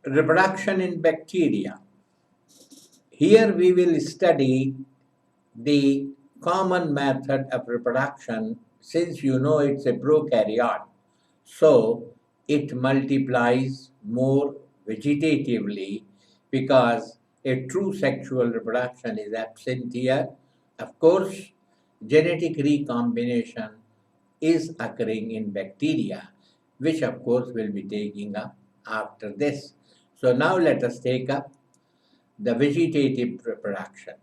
Reproduction in bacteria. Here we will study the common method of reproduction. Since you know it's a prokaryote, so it multiplies more vegetatively because a true sexual reproduction is absent here. Of course, genetic recombination is occurring in bacteria, which of course will be taking up after this. So now let us take up the vegetative reproduction.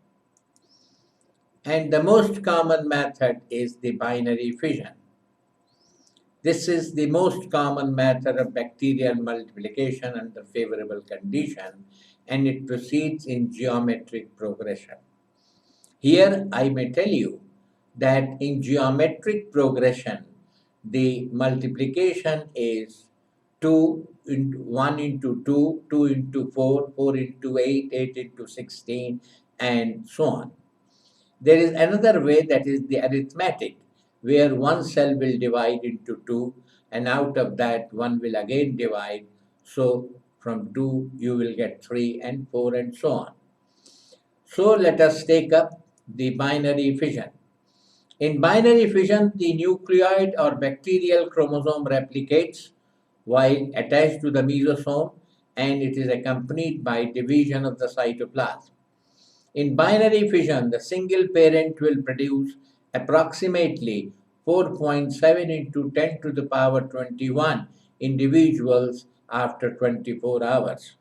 And the most common method is the binary fission. This is the most common method of bacterial multiplication under favorable condition, and it proceeds in geometric progression. Here I may tell you that in geometric progression, the multiplication is 2 into 1 into 2, 2 into 4, 4 into 8, 8 into 16, and so on. There is another way, that is the arithmetic, where one cell will divide into 2, and out of that one will again divide. So from 2 you will get 3 and 4 and so on. So let us take up the binary fission. In binary fission, the nucleoid or bacterial chromosome replicates while attached to the mesosome, and it is accompanied by division of the cytoplasm. In binary fission, the single parent will produce approximately 4.7 into 10 to the power 21 individuals after 24 hours.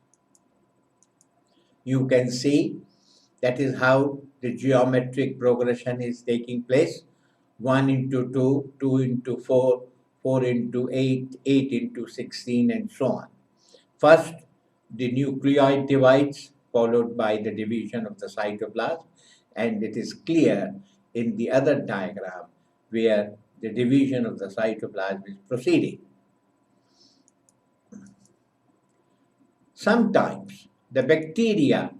You can see that is how the geometric progression is taking place. 1 into 2, 2 into 4, 4 into 8, 8 into 16, and so on. First, the nucleoid divides, followed by the division of the cytoplasm, and it is clear in the other diagram where the division of the cytoplasm is proceeding. Sometimes the bacteria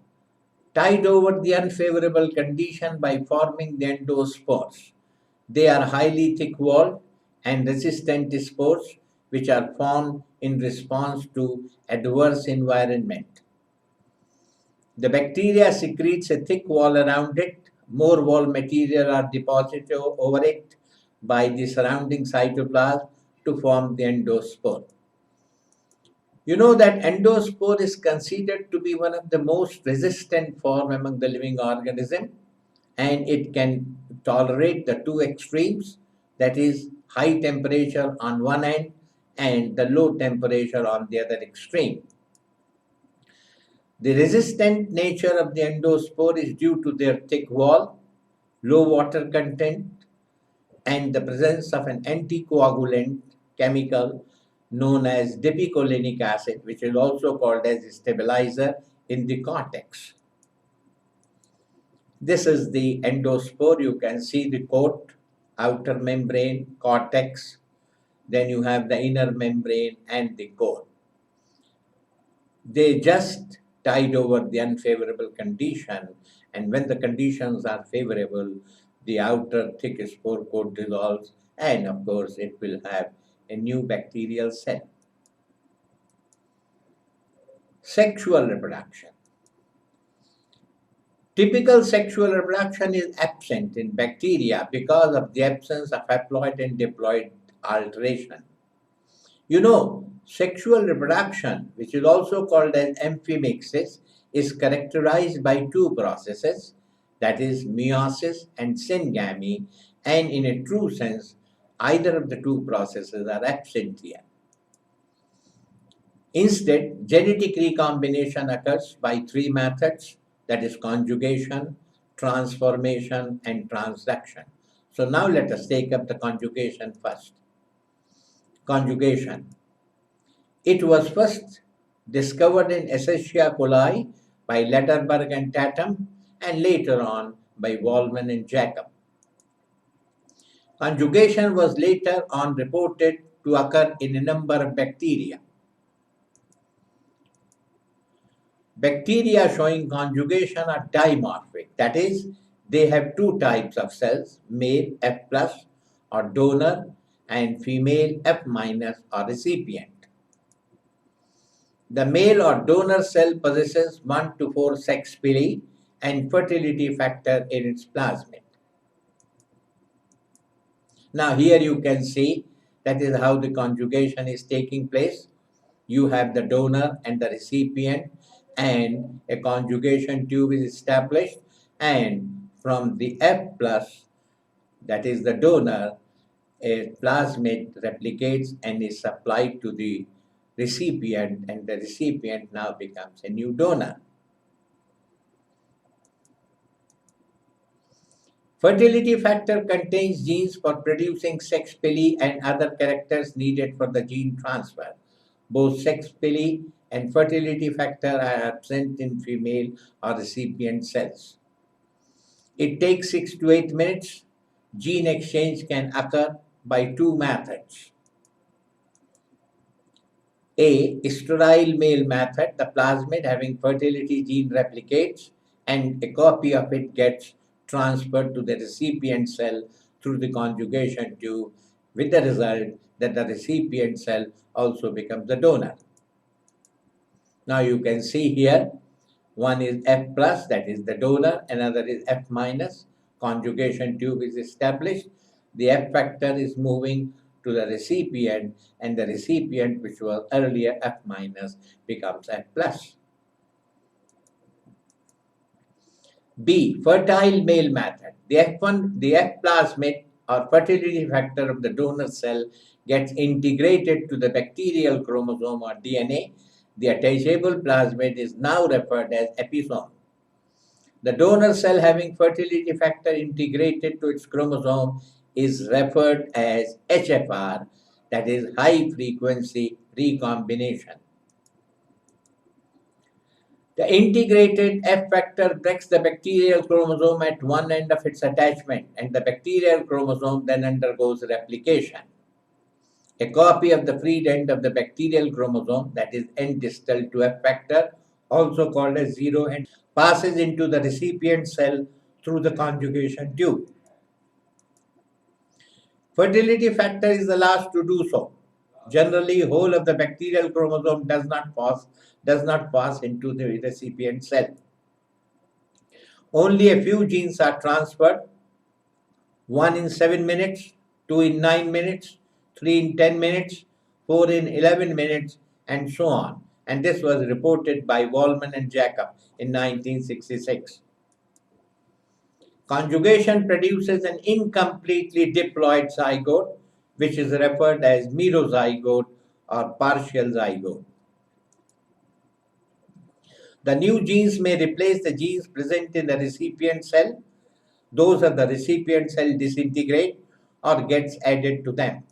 tide over the unfavorable condition by forming the endospores. They are highly thick-walled and resistant spores which are formed in response to adverse environment. The bacteria secretes a thick wall around it. More wall material are deposited over it by the surrounding cytoplasm to form the endospore. You know that endospore is considered to be one of the most resistant form among the living organism, and it can tolerate the two extremes, that is high temperature on one end and the low temperature on the other extreme. The resistant nature of the endospore is due to their thick wall, low water content, and the presence of an anticoagulant chemical known as dipicolinic acid, which is also called as a stabilizer in the cortex. This is the endospore. You can see the coat, outer membrane, cortex, then you have the inner membrane and the core. They just tide over the unfavorable condition, and when the conditions are favorable, the outer thick spore coat dissolves, and of course it will have a new bacterial cell. Sexual reproduction. Typical sexual reproduction is absent in bacteria because of the absence of haploid and diploid alteration. You know, sexual reproduction, which is also called as amphimixis, is characterized by two processes, that is meiosis and syngamy, and in a true sense, either of the two processes are absent here. Instead, genetic recombination occurs by three methods, that is conjugation, transformation, and transduction. So now let us take up the conjugation first. Conjugation. It was first discovered in Escherichia coli by Lederberg and Tatum, and later on by Wallman and Jacob. Conjugation was later on reported to occur in a number of bacteria. Bacteria showing conjugation are dimorphic, that is, they have two types of cells, male F plus or donor and female F minus or recipient. The male or donor cell possesses 1 to 4 sex pili and fertility factor in its plasmid. Now here you can see that is how the conjugation is taking place. You have the donor and the recipient, and a conjugation tube is established, and from the F plus, that is the donor, a plasmid replicates and is supplied to the recipient, and the recipient now becomes a new donor. Fertility factor contains genes for producing sex pili and other characters needed for the gene transfer. Both sex pili and fertility factor are absent in female or recipient cells. It takes 6 to 8 minutes. Gene exchange can occur by two methods. A, sterile male method, the plasmid having fertility gene replicates and a copy of it gets transferred to the recipient cell through the conjugation tube, with the result that the recipient cell also becomes the donor. Now you can see here, one is F plus, that is the donor, another is F minus, conjugation tube is established, the F factor is moving to the recipient, and the recipient, which was earlier F minus, becomes F plus. B, fertile male method. The F plasmid or fertility factor of the donor cell gets integrated to the bacterial chromosome or DNA. The attachable plasmid is now referred as episome. The donor cell having fertility factor integrated to its chromosome is referred as HFR, that is high frequency recombination. The integrated F factor breaks the bacterial chromosome at one end of its attachment, and the bacterial chromosome then undergoes replication. A copy of the freed end of the bacterial chromosome, that is end distal to F factor, also called as zero end, passes into the recipient cell through the conjugation tube. Fertility factor is the last to do so. Generally, whole of the bacterial chromosome does not pass into the recipient cell. Only a few genes are transferred, 1 in 7 minutes, 2 in 9 minutes, 3 in 10 minutes, 4 in 11 minutes, and so on. And this was reported by Wallman and Jacob in 1966. Conjugation produces an incompletely diploid zygote, which is referred as merozygote or partial zygote. The new genes may replace the genes present in the recipient cell. Those of the recipient cell disintegrate or gets added to them.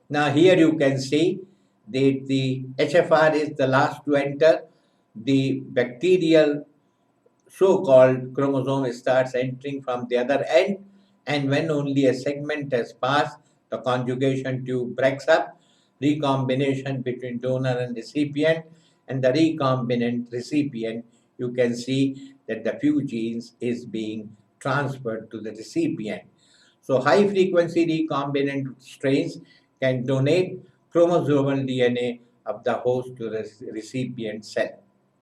Now here you can see the HFR is the last to enter. The bacterial so-called chromosome starts entering from the other end, and when only a segment has passed, the conjugation tube breaks up, recombination between donor and recipient, and the recombinant recipient, you can see that the few genes is being transferred to the recipient. So high frequency recombinant strains can donate chromosomal DNA of the host to the recipient cell.